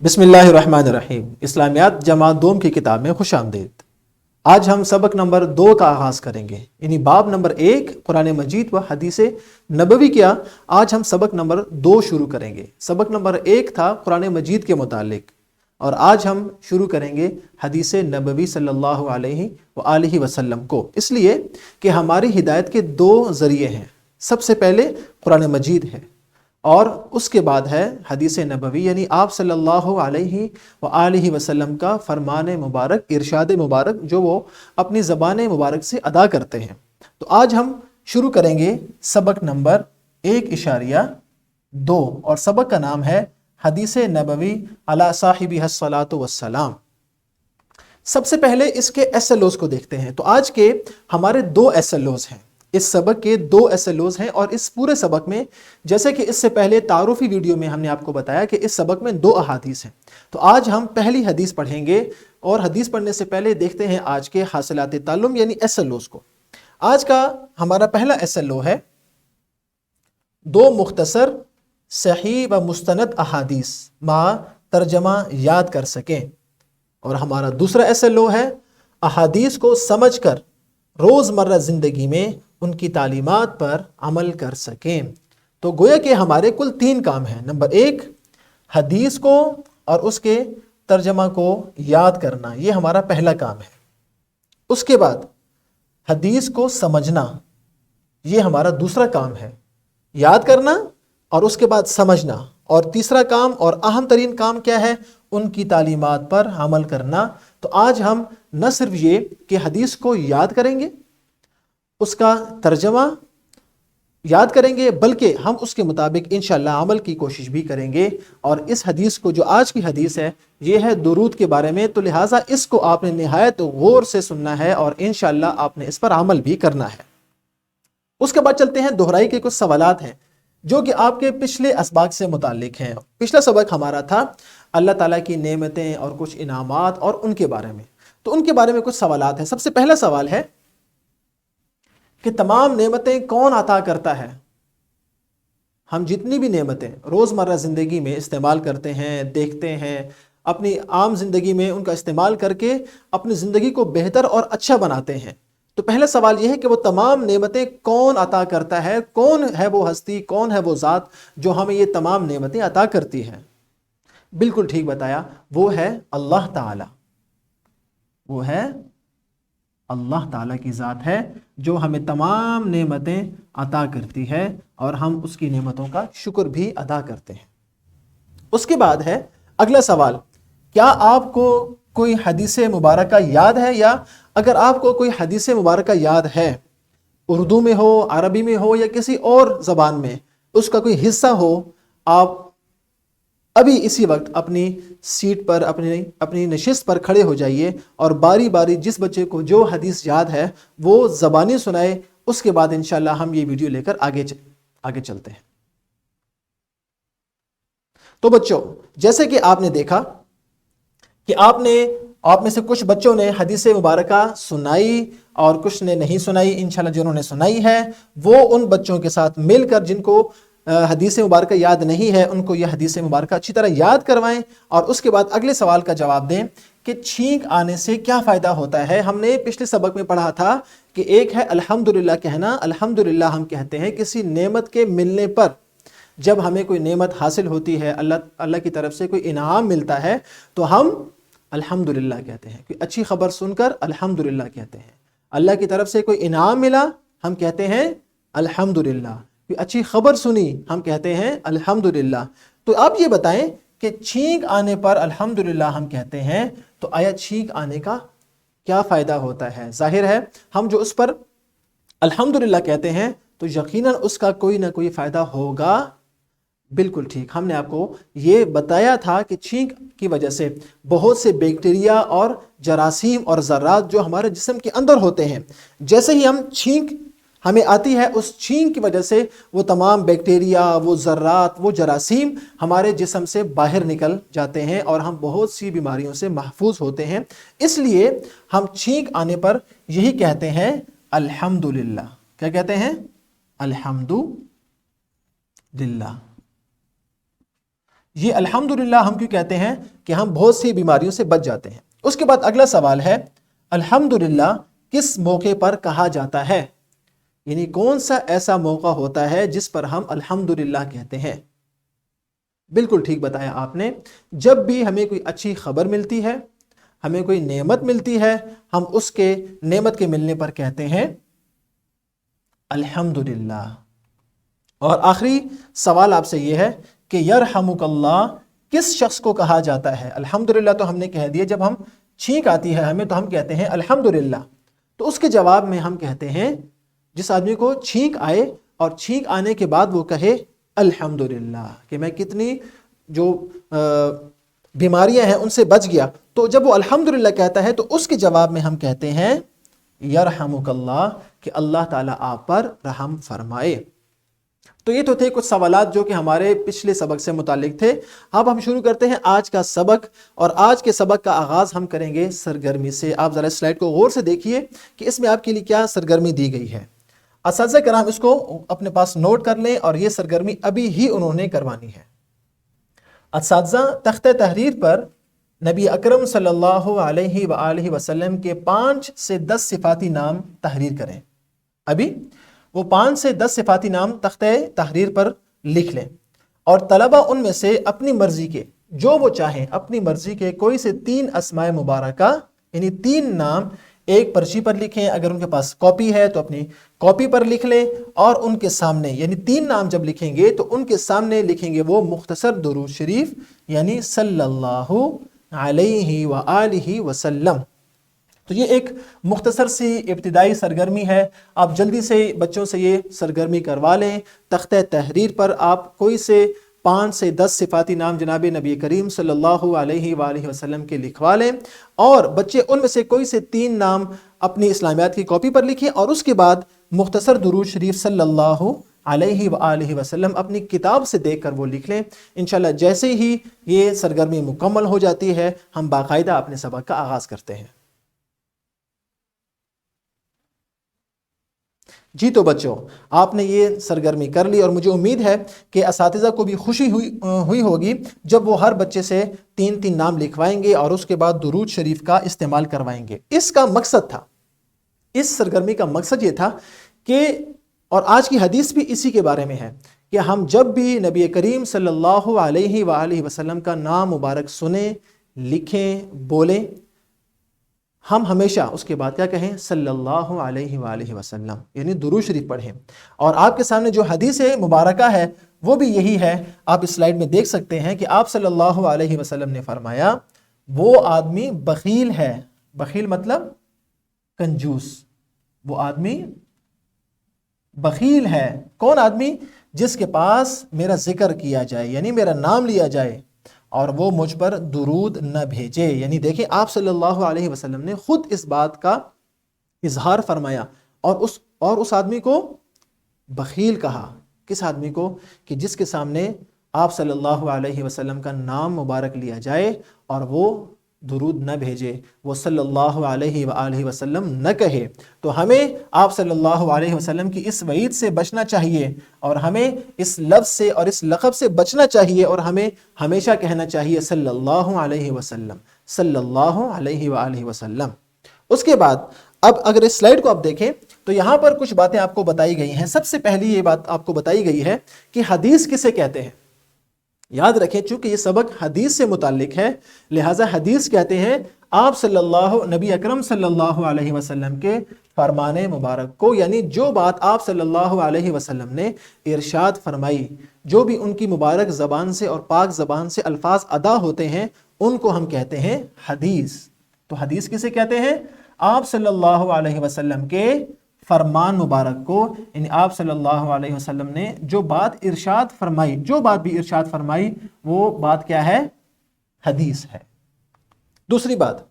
بسم اللہ الرحمن الرحیم۔ اسلامیات جماعت دوم کی کتاب میں خوش آمدید۔ آج ہم سبق نمبر 2 کا آغاز کریں گے، یعنی باب نمبر 1 قرآن مجید و حدیث نبوی کیا۔ آج ہم سبق نمبر 2 شروع کریں گے۔ سبق نمبر 1 تھا قرآن مجید کے متعلق، اور آج ہم شروع کریں گے حدیث نبوی صلی اللہ علیہ وآلہ وسلم کو، اس لیے کہ ہماری ہدایت کے 2 ذریعے ہیں۔ سب سے پہلے قرآن مجید ہے، اور اس کے بعد ہے حدیث نبوی، یعنی آپ صلی اللہ علیہ وآلہ وسلم کا فرمان مبارک، ارشاد مبارک جو وہ اپنی زبان مبارک سے ادا کرتے ہیں۔ تو آج ہم شروع کریں گے سبق نمبر 1.2، اور سبق کا نام ہے حدیث نبوی علی صاحبہ الصلاۃ والسلام۔ سب سے پہلے اس کے SLOs کو دیکھتے ہیں۔ تو آج کے ہمارے 2 SLOs ہیں، اس سبق کے 2 SLOs ہیں، اور اس پورے سبق میں جیسے کہ اس سے پہلے تعارفی ویڈیو میں ہم نے آپ کو بتایا کہ اس سبق میں 2 احادیث ہیں۔ تو آج ہم پہلی حدیث پڑھیں گے، اور حدیث پڑھنے سے پہلے دیکھتے ہیں آج کے حاصلات تعلم یعنی SLOs کو۔ آج کا ہمارا پہلا SLO ہے 2 مختصر صحیح و مستند احادیث مع ترجمہ یاد کر سکیں، اور ہمارا دوسرا SLO ہے احادیث کو سمجھ کر روزمرہ زندگی میں ان کی تعلیمات پر عمل کر سکیں۔ تو گویا کہ ہمارے کل 3 کام ہیں۔ نمبر 1 حدیث کو اور اس کے ترجمہ کو یاد کرنا، یہ ہمارا پہلا کام ہے۔ اس کے بعد حدیث کو سمجھنا، یہ ہمارا دوسرا کام ہے، یاد کرنا اور اس کے بعد سمجھنا۔ اور تیسرا کام اور اہم ترین کام کیا ہے؟ ان کی تعلیمات پر عمل کرنا۔ تو آج ہم نہ صرف یہ کہ حدیث کو یاد کریں گے، اس کا ترجمہ یاد کریں گے، بلکہ ہم اس کے مطابق انشاءاللہ عمل کی کوشش بھی کریں گے۔ اور اس حدیث کو، جو آج کی حدیث ہے، یہ ہے درود کے بارے میں، تو لہٰذا اس کو آپ نے نہایت غور سے سننا ہے، اور انشاءاللہ آپ نے اس پر عمل بھی کرنا ہے۔ اس کے بعد چلتے ہیں دہرائی کے کچھ سوالات ہیں جو کہ آپ کے پچھلے اسباق سے متعلق ہیں۔ پچھلا سبق ہمارا تھا اللہ تعالیٰ کی نعمتیں اور کچھ انعامات اور ان کے بارے میں، تو ان کے بارے میں کچھ سوالات ہیں۔ سب سے پہلا سوال ہے کہ تمام نعمتیں کون عطا کرتا ہے؟ ہم جتنی بھی نعمتیں روزمرہ زندگی میں استعمال کرتے ہیں، دیکھتے ہیں، اپنی عام زندگی میں ان کا استعمال کر کے اپنی زندگی کو بہتر اور اچھا بناتے ہیں۔ تو پہلا سوال یہ ہے کہ وہ تمام نعمتیں کون عطا کرتا ہے؟ کون ہے وہ ہستی، کون ہے وہ ذات جو ہمیں یہ تمام نعمتیں عطا کرتی ہے؟ بالکل ٹھیک بتایا، وہ ہے اللہ تعالی۔ وہ ہے اللہ تعالیٰ کی ذات ہے جو ہمیں تمام نعمتیں عطا کرتی ہے، اور ہم اس کی نعمتوں کا شکر بھی ادا کرتے ہیں۔ اس کے بعد ہے اگلا سوال، کیا آپ کو کوئی حدیث مبارکہ یاد ہے؟ یا اگر آپ کو کوئی حدیث مبارکہ یاد ہے، اردو میں ہو، عربی میں ہو، یا کسی اور زبان میں، اس کا کوئی حصہ ہو، آپ ابھی اسی وقت اپنی سیٹ پر، اپنی نشست پر کھڑے ہو جائیے، اور باری باری جس بچے کو جو حدیث یاد ہے وہ زبانی سنائے۔ اس کے بعد انشاءاللہ ہم یہ ویڈیو لے کر آگے چلتے ہیں۔ تو بچوں، جیسے کہ آپ نے دیکھا کہ آپ میں سے کچھ بچوں نے حدیث مبارکہ سنائی اور کچھ نے نہیں سنائی۔ انشاءاللہ جنہوں نے سنائی ہے وہ ان بچوں کے ساتھ مل کر، جن کو حدیث مبارکہ یاد نہیں ہے، ان کو یہ حدیث مبارکہ اچھی طرح یاد کروائیں، اور اس کے بعد اگلے سوال کا جواب دیں کہ چھینک آنے سے کیا فائدہ ہوتا ہے۔ ہم نے پچھلے سبق میں پڑھا تھا کہ ایک ہے الحمدللہ کہنا۔ الحمدللہ ہم کہتے ہیں کسی نعمت کے ملنے پر، جب ہمیں کوئی نعمت حاصل ہوتی ہے، اللہ کی طرف سے کوئی انعام ملتا ہے، تو ہم الحمدللہ کہتے ہیں۔ کوئی اچھی خبر سن کر الحمدللہ کہتے ہیں۔ اللہ کی طرف سے کوئی انعام ملا، ہم کہتے ہیں الحمدللہ۔ کوئی اچھی خبر سنی، ہم کہتے ہیں الحمدللہ۔ تو آپ یہ بتائیں کہ چھینک آنے پر الحمدللہ ہم کہتے ہیں، تو آیا چھینک آنے کا کیا فائدہ ہوتا ہے؟ ظاہر ہے ہم جو اس پر الحمدللہ کہتے ہیں تو یقیناً اس کا کوئی نہ کوئی فائدہ ہوگا۔ بالکل ٹھیک، ہم نے آپ کو یہ بتایا تھا کہ چھینک کی وجہ سے بہت سے بیکٹیریا اور جراثیم اور ذرات جو ہمارے جسم کے اندر ہوتے ہیں، جیسے ہی ہم چھینک ہمیں آتی ہے، اس چھینک کی وجہ سے وہ تمام بیکٹیریا، وہ ذرات، وہ جراثیم ہمارے جسم سے باہر نکل جاتے ہیں، اور ہم بہت سی بیماریوں سے محفوظ ہوتے ہیں۔ اس لیے ہم چھینک آنے پر یہی کہتے ہیں الحمدللہ۔ کیا کہتے ہیں؟ الحمدللہ۔ یہ الحمدللہ ہم کیوں کہتے ہیں کہ ہم بہت سی بیماریوں سے بچ جاتے ہیں۔ اس کے بعد اگلا سوال ہے الحمدللہ کس موقع پر کہا جاتا ہے؟ یعنی کون سا ایسا موقع ہوتا ہے جس پر ہم الحمدللہ کہتے ہیں؟ بالکل ٹھیک بتایا آپ نے، جب بھی ہمیں کوئی اچھی خبر ملتی ہے، ہمیں کوئی نعمت ملتی ہے، ہم اس کے نعمت کے ملنے پر کہتے ہیں الحمدللہ۔ اور آخری سوال آپ سے یہ ہے کہ یرحمک اللہ کس شخص کو کہا جاتا ہے؟ الحمدللہ تو ہم نے کہہ دیا، جب ہم چھینک آتی ہے ہمیں تو ہم کہتے ہیں الحمدللہ، تو اس کے جواب میں ہم کہتے ہیں جس آدمی کو چھینک آئے اور چھینک آنے کے بعد وہ کہے الحمدللہ کہ میں کتنی جو بیماریاں ہیں ان سے بچ گیا، تو جب وہ الحمدللہ کہتا ہے تو اس کے جواب میں ہم کہتے ہیں یرحمک اللہ کہ اللہ تعالیٰ آپ پر رحم فرمائے۔ تو یہ تو تھے کچھ سوالات جو کہ ہمارے پچھلے سبق سے متعلق تھے۔ اب ہم شروع کرتے ہیں آج کا سبق، اور آج کے سبق کا آغاز ہم کریں گے سرگرمی سے۔ آپ ذرا سلائیڈ کو غور سے دیکھیے کہ اس میں آپ کے لیے کیا سرگرمی دی گئی ہے۔ اساتذہ کرام اس کو اپنے پاس نوٹ کر لیں، اور یہ سرگرمی ابھی ہی انہوں نے کروانی ہے۔ اساتذہ تختہ تحریر پر نبی اکرم صلی اللہ علیہ وآلہ وسلم کے 5 سے 10 صفاتی نام تحریر کریں۔ ابھی وہ 5 سے 10 صفاتی نام تختہ تحریر پر لکھ لیں، اور طلبہ ان میں سے اپنی مرضی کے جو وہ چاہیں، اپنی مرضی کے کوئی سے 3 اسماء مبارکہ یعنی 3 نام ایک پرچی پر لکھیں، اگر ان کے پاس کاپی ہے تو اپنی کاپی پر لکھ لیں، اور ان کے سامنے یعنی 3 نام جب لکھیں گے تو ان کے سامنے لکھیں گے وہ مختصر درود شریف یعنی صلی اللہ علیہ وآلہ وسلم۔ تو یہ ایک مختصر سی ابتدائی سرگرمی ہے، آپ جلدی سے بچوں سے یہ سرگرمی کروا لیں۔ تختہ تحریر پر آپ کوئی سے 5 سے 10 صفاتی نام جناب نبی کریم صلی اللہ علیہ وآلہ وسلم کے لکھوا لیں، اور بچے ان میں سے کوئی سے 3 نام اپنی اسلامیات کی کاپی پر لکھیں، اور اس کے بعد مختصر درود شریف صلی اللہ علیہ وآلہ وسلم اپنی کتاب سے دیکھ کر وہ لکھ لیں۔ انشاءاللہ جیسے ہی یہ سرگرمی مکمل ہو جاتی ہے ہم باقاعدہ اپنے سبق کا آغاز کرتے ہیں۔ جی تو بچوں، آپ نے یہ سرگرمی کر لی، اور مجھے امید ہے کہ اساتذہ کو بھی خوشی ہوئی ہوگی جب وہ ہر بچے سے 3 نام لکھوائیں گے اور اس کے بعد درود شریف کا استعمال کروائیں گے۔ اس کا مقصد تھا، اس سرگرمی کا مقصد یہ تھا کہ، اور آج کی حدیث بھی اسی کے بارے میں ہے، کہ ہم جب بھی نبی کریم صلی اللہ علیہ وآلہ وسلم کا نام مبارک سنیں، لکھیں، بولیں، ہم ہمیشہ اس کے بعد کیا کہیں؟ صلی اللہ علیہ وآلہ وسلم، یعنی درود شریف پڑھیں۔ اور آپ کے سامنے جو حدیث مبارکہ ہے وہ بھی یہی ہے، آپ اس سلائیڈ میں دیکھ سکتے ہیں کہ آپ صلی اللہ علیہ وسلم نے فرمایا وہ آدمی بخیل ہے، بخیل مطلب کنجوس، وہ آدمی بخیل ہے۔ کون آدمی؟ جس کے پاس میرا ذکر کیا جائے یعنی میرا نام لیا جائے اور وہ مجھ پر درود نہ بھیجے۔ یعنی دیکھیں آپ صلی اللہ علیہ وسلم نے خود اس بات کا اظہار فرمایا، اور اس آدمی کو بخیل کہا۔ کس آدمی کو؟ کہ جس کے سامنے آپ صلی اللہ علیہ وسلم کا نام مبارک لیا جائے اور وہ درود نہ بھیجے، وہ صلی اللہ علیہ وآلہ وسلم نہ کہے۔ تو ہمیں آپ صلی اللہ علیہ وسلم کی اس وعید سے بچنا چاہیے، اور ہمیں اس لفظ سے اور اس لقب سے بچنا چاہیے، اور ہمیں ہمیشہ کہنا چاہیے صلی اللہ علیہ وسلم، صلی اللہ علیہ وآلہ وسلم۔ اس کے بعد اب اگر اس سلائیڈ کو آپ دیکھیں تو یہاں پر کچھ باتیں آپ کو بتائی گئی ہیں۔ سب سے پہلی یہ بات آپ کو بتائی گئی ہے کہ حدیث کسے کہتے ہیں۔ یاد رکھیں چونکہ یہ سبق حدیث سے متعلق ہے، لہٰذا حدیث کہتے ہیں آپ صلی اللہ نبی اکرم صلی اللہ علیہ وسلم کے فرمان مبارک کو، یعنی جو بات آپ صلی اللہ علیہ وسلم نے ارشاد فرمائی، جو بھی ان کی مبارک زبان سے اور پاک زبان سے الفاظ ادا ہوتے ہیں ان کو ہم کہتے ہیں حدیث۔ تو حدیث کسے کہتے ہیں؟ آپ صلی اللہ علیہ وسلم کے فرمان مبارک کو، یعنی آپ صلی اللہ علیہ وسلم نے جو بات ارشاد فرمائی، جو بات بھی ارشاد فرمائی وہ بات کیا ہے؟ حدیث ہے۔ دوسری بات،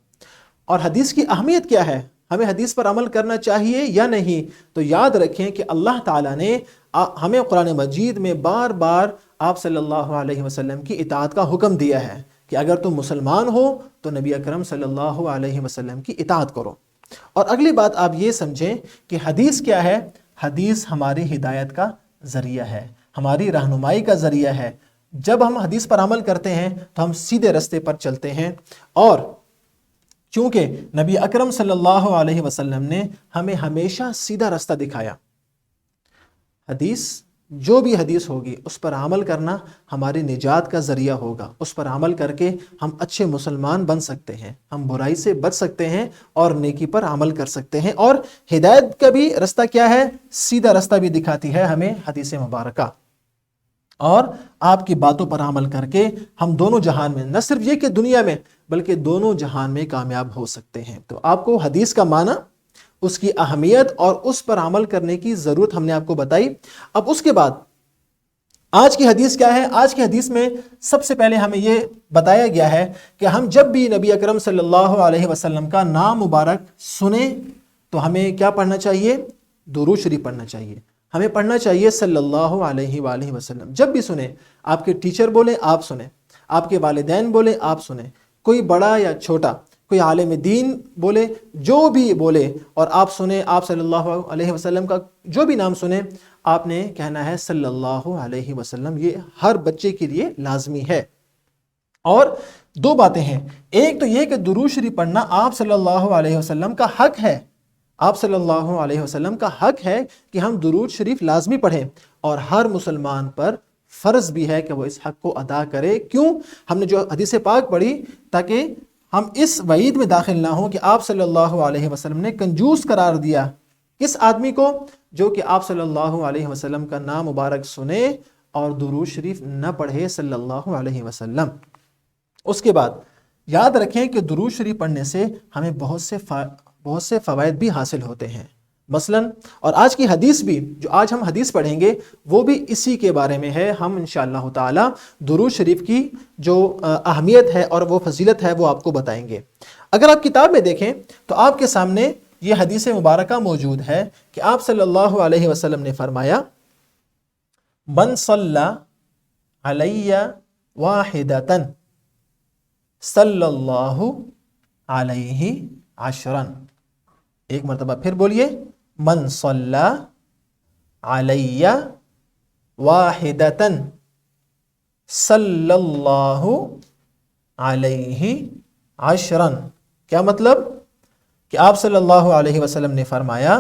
اور حدیث کی اہمیت کیا ہے، ہمیں حدیث پر عمل کرنا چاہیے یا نہیں؟ تو یاد رکھیں کہ اللہ تعالیٰ نے ہمیں قرآن مجید میں بار بار آپ صلی اللہ علیہ وسلم کی اطاعت کا حکم دیا ہے کہ اگر تم مسلمان ہو تو نبی اکرم صلی اللہ علیہ وسلم کی اطاعت کرو۔ اور اگلی بات آپ یہ سمجھیں کہ حدیث کیا ہے؟ حدیث ہماری ہدایت کا ذریعہ ہے، ہماری رہنمائی کا ذریعہ ہے۔ جب ہم حدیث پر عمل کرتے ہیں تو ہم سیدھے راستے پر چلتے ہیں، اور چونکہ نبی اکرم صلی اللہ علیہ وسلم نے ہمیں ہمیشہ سیدھا راستہ دکھایا، حدیث جو بھی حدیث ہوگی اس پر عمل کرنا ہماری نجات کا ذریعہ ہوگا، اس پر عمل کر کے ہم اچھے مسلمان بن سکتے ہیں، ہم برائی سے بچ سکتے ہیں اور نیکی پر عمل کر سکتے ہیں۔ اور ہدایت کا بھی راستہ کیا ہے؟ سیدھا راستہ بھی دکھاتی ہے ہمیں حدیث مبارکہ، اور آپ کی باتوں پر عمل کر کے ہم دونوں جہان میں، نہ صرف یہ کہ دنیا میں بلکہ دونوں جہان میں کامیاب ہو سکتے ہیں۔ تو آپ کو حدیث کا معنی، اس کی اہمیت اور اس پر عمل کرنے کی ضرورت ہم نے آپ کو بتائی۔ اب اس کے بعد آج کی حدیث کیا ہے؟ آج کی حدیث میں سب سے پہلے ہمیں یہ بتایا گیا ہے کہ ہم جب بھی نبی اکرم صلی اللہ علیہ وسلم کا نام مبارک سنیں تو ہمیں کیا پڑھنا چاہیے؟ درود شریف پڑھنا چاہیے، ہمیں پڑھنا چاہیے صلی اللہ علیہ وآلہ وسلم۔ جب بھی سنیں، آپ کے ٹیچر بولیں آپ سنیں، آپ کے والدین بولیں آپ سنیں، کوئی بڑا یا چھوٹا، کوئی عالم دین بولے، جو بھی بولے اور آپ سنیں، آپ صلی اللہ علیہ وسلم کا جو بھی نام سنیں، آپ نے کہنا ہے صلی اللہ علیہ وسلم۔ یہ ہر بچے کے لیے لازمی ہے۔ اور دو باتیں ہیں، ایک تو یہ کہ درود شریف پڑھنا آپ صلی اللہ علیہ وسلم کا حق ہے، آپ صلی اللہ علیہ وسلم کا حق ہے کہ ہم درود شریف لازمی پڑھیں، اور ہر مسلمان پر فرض بھی ہے کہ وہ اس حق کو ادا کرے۔ کیوں؟ ہم نے جو حدیث پاک پڑھی تاکہ ہم اس وعید میں داخل نہ ہوں کہ آپ صلی اللہ علیہ وسلم نے کنجوس قرار دیا کس آدمی کو؟ جو کہ آپ صلی اللہ علیہ وسلم کا نام مبارک سنے اور درود شریف نہ پڑھے صلی اللہ علیہ وسلم۔ اس کے بعد یاد رکھیں کہ درود شریف پڑھنے سے ہمیں بہت سے فوائد بھی حاصل ہوتے ہیں، مثلا، اور آج کی حدیث بھی، جو آج ہم حدیث پڑھیں گے وہ بھی اسی کے بارے میں ہے۔ ہم انشاءاللہ تعالی درود شریف کی جو اہمیت ہے اور وہ فضیلت ہے وہ آپ کو بتائیں گے۔ اگر آپ کتاب میں دیکھیں تو آپ کے سامنے یہ حدیث مبارکہ موجود ہے کہ آپ صلی اللہ علیہ وسلم نے فرمایا، من صلی علی واحدۃ صلی اللہ علیہ عشرا۔ ایک مرتبہ پھر بولیے، من صلی علی واحدۃ صلی اللہ علیہ عشرا۔ کیا مطلب؟ کہ آپ صلی اللہ علیہ وسلم نے فرمایا،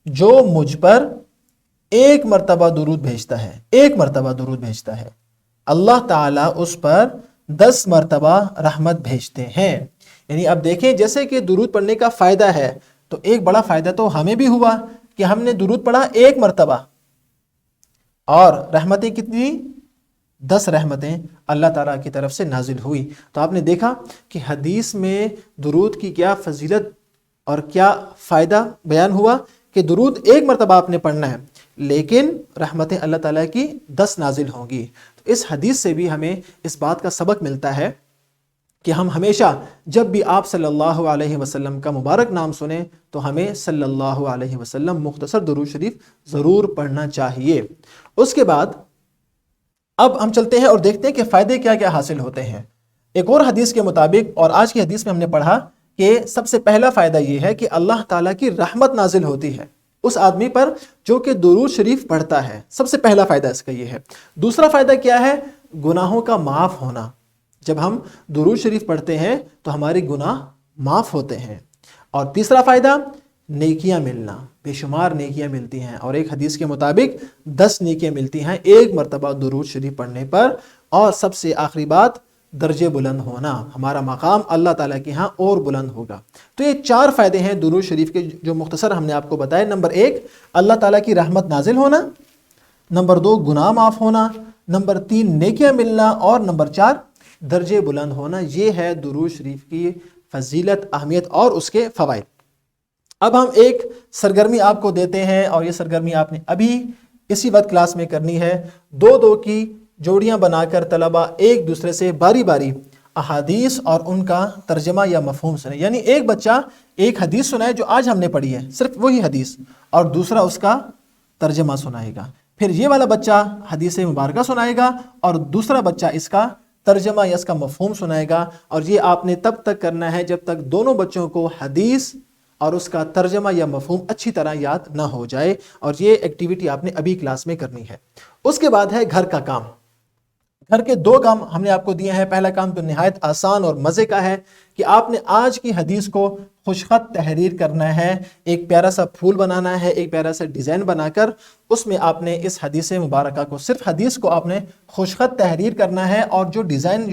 جو مجھ پر ایک مرتبہ درود بھیجتا ہے، ایک مرتبہ درود بھیجتا ہے، اللہ تعالیٰ اس پر 10 مرتبہ رحمت بھیجتے ہیں۔ یعنی اب دیکھیں، جیسے کہ درود پڑھنے کا فائدہ ہے تو ایک بڑا فائدہ تو ہمیں بھی ہوا کہ ہم نے درود پڑھا ایک مرتبہ، اور رحمتیں کتنی؟ 10 رحمتیں اللہ تعالیٰ کی طرف سے نازل ہوئی۔ تو آپ نے دیکھا کہ حدیث میں درود کی کیا فضیلت اور کیا فائدہ بیان ہوا کہ درود ایک مرتبہ آپ نے پڑھنا ہے، لیکن رحمتیں اللہ تعالیٰ کی 10 نازل ہوں گی۔ تو اس حدیث سے بھی ہمیں اس بات کا سبق ملتا ہے کہ ہم ہمیشہ جب بھی آپ صلی اللہ علیہ وسلم کا مبارک نام سنیں تو ہمیں صلی اللہ علیہ وسلم مختصر درود شریف ضرور پڑھنا چاہیے۔ اس کے بعد اب ہم چلتے ہیں اور دیکھتے ہیں کہ فائدے کیا کیا حاصل ہوتے ہیں۔ ایک اور حدیث کے مطابق، اور آج کی حدیث میں ہم نے پڑھا کہ سب سے پہلا فائدہ یہ ہے کہ اللہ تعالیٰ کی رحمت نازل ہوتی ہے اس آدمی پر جو کہ درود شریف پڑھتا ہے۔ سب سے پہلا فائدہ اس کا یہ ہے۔ دوسرا فائدہ کیا ہے؟ گناہوں کا معاف ہونا۔ جب ہم درود شریف پڑھتے ہیں تو ہمارے گناہ معاف ہوتے ہیں۔ اور تیسرا فائدہ، نیکیاں ملنا، بے شمار نیکیاں ملتی ہیں، اور ایک حدیث کے مطابق 10 نیکیاں ملتی ہیں ایک مرتبہ درود شریف پڑھنے پر۔ اور سب سے آخری بات، درجے بلند ہونا، ہمارا مقام اللہ تعالیٰ کے ہاں اور بلند ہوگا۔ تو یہ 4 فائدے ہیں درود شریف کے جو مختصر ہم نے آپ کو بتائے۔ نمبر 1، اللہ تعالیٰ کی رحمت نازل ہونا، نمبر 2، گناہ معاف ہونا، نمبر 3، نیکیاں ملنا، اور نمبر 4، درجے بلند ہونا۔ یہ ہے درود شریف کی فضیلت، اہمیت اور اس کے فوائد۔ اب ہم ایک سرگرمی آپ کو دیتے ہیں، اور یہ سرگرمی آپ نے ابھی اسی وقت کلاس میں کرنی ہے۔ 2 کی جوڑیاں بنا کر طلبہ ایک دوسرے سے باری باری احادیث اور ان کا ترجمہ یا مفہوم سنیں۔ یعنی ایک بچہ ایک حدیث سنائے جو آج ہم نے پڑھی ہے، صرف وہی حدیث، اور دوسرا اس کا ترجمہ سنائے گا۔ پھر یہ والا بچہ حدیث مبارکہ سنائے گا اور دوسرا بچہ اس کا ترجمہ یا اس کا مفہوم سنائے گا۔ اور یہ آپ نے تب تک کرنا ہے جب تک دونوں بچوں کو حدیث اور اس کا ترجمہ یا مفہوم اچھی طرح یاد نہ ہو جائے، اور یہ ایکٹیویٹی آپ نے ابھی کلاس میں کرنی ہے۔ اس کے بعد ہے گھر کا کام۔ گھر کے دو کام ہم نے آپ کو دیے ہیں. پہلا کام تو نہایت آسان اور مزے کا ہے کہ آپ نے آج کی حدیث کو خوشخط تحریر کرنا ہے. ایک پیارا سا پھول بنانا ہے, ایک پیارا سا ڈیزائن بنا کر اس میں آپ نے اس حدیث مبارکہ کو, صرف حدیث کو آپ نے خوشخط تحریر کرنا ہے, اور جو ڈیزائن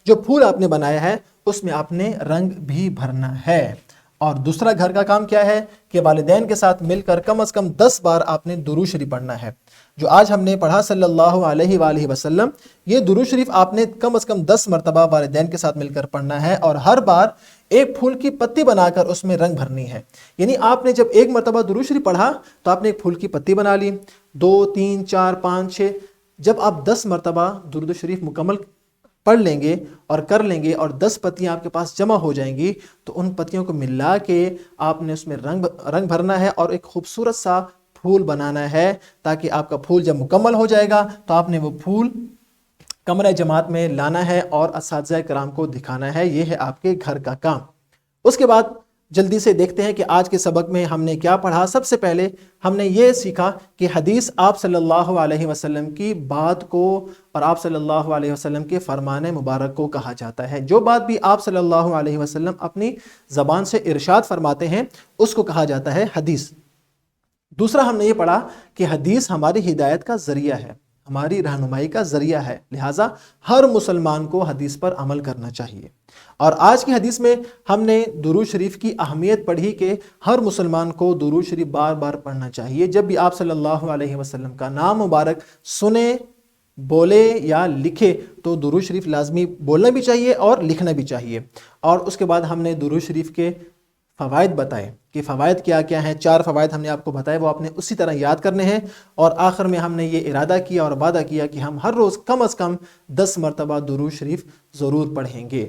جو پھول آپ نے بنایا ہے اس میں آپ نے رنگ بھی بھرنا ہے. اور دوسرا گھر کا کام کیا ہے کہ والدین کے ساتھ مل کر کم از کم 10 بار آپ نے درود شریف پڑھنا ہے. جو آج ہم نے پڑھا صلی اللہ علیہ وآلہ وسلم, یہ درود شریف آپ نے کم از کم 10 مرتبہ والدین کے ساتھ مل کر پڑھنا ہے, اور ہر بار ایک پھول کی پتی بنا کر اس میں رنگ بھرنی ہے. یعنی آپ نے جب ایک مرتبہ درود شریف پڑھا تو آپ نے ایک پھول کی پتی بنا لی, 2 3 4 5 6, جب آپ 10 مرتبہ درود شریف مکمل پڑھ لیں گے اور کر لیں گے اور 10 پتیاں آپ کے پاس جمع ہو جائیں گی, تو ان پتیوں کو ملا کے آپ نے اس میں رنگ بھرنا ہے اور ایک خوبصورت سا پھول بنانا ہے, تاکہ آپ کا پھول جب مکمل ہو جائے گا تو آپ نے وہ پھول کمرہ جماعت میں لانا ہے اور اساتذہ کرام کو دکھانا ہے. یہ ہے آپ کے گھر کا کام. اس کے بعد جلدی سے دیکھتے ہیں کہ آج کے سبق میں ہم نے کیا پڑھا. سب سے پہلے ہم نے یہ سیکھا کہ حدیث آپ صلی اللہ علیہ وسلم کی بات کو اور آپ صلی اللہ علیہ وسلم کے فرمان مبارک کو کہا جاتا ہے. جو بات بھی آپ صلی اللہ علیہ وسلم اپنی زبان سے ارشاد فرماتے ہیں اس کو کہا جاتا ہے حدیث. دوسرا ہم نے یہ پڑھا کہ حدیث ہماری ہدایت کا ذریعہ ہے, ہماری رہنمائی کا ذریعہ ہے, لہٰذا ہر مسلمان کو حدیث پر عمل کرنا چاہیے. اور آج کی حدیث میں ہم نے درود شریف کی اہمیت پڑھی کہ ہر مسلمان کو درود شریف بار بار پڑھنا چاہیے. جب بھی آپ صلی اللہ علیہ وسلم کا نام مبارک سنے, بولے یا لکھے تو درود شریف لازمی بولنا بھی چاہیے اور لکھنا بھی چاہیے. اور اس کے بعد ہم نے درود شریف کے فوائد بتائے کہ فوائد کیا کیا ہیں. 4 فوائد ہم نے آپ کو بتائے, وہ آپ نے اسی طرح یاد کرنے ہیں. اور آخر میں ہم نے یہ ارادہ کیا اور وعدہ کیا کہ ہم ہر روز کم از کم 10 مرتبہ درود شریف ضرور پڑھیں گے.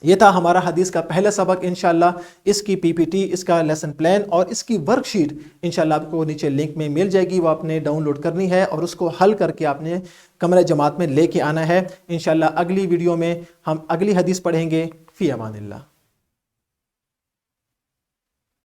یہ تھا ہمارا حدیث کا پہلا سبق. انشاءاللہ اس کی پی پی ٹی, اس کا لیسن پلان اور اس کی ورک شیٹ انشاءاللہ آپ کو نیچے لنک میں مل جائے گی. وہ آپ نے ڈاؤن لوڈ کرنی ہے اور اس کو حل کر کے آپ نے کمرہ جماعت میں لے کے آنا ہے. انشاءاللہ اگلی ویڈیو میں ہم اگلی حدیث پڑھیں گے. فی امان اللہ.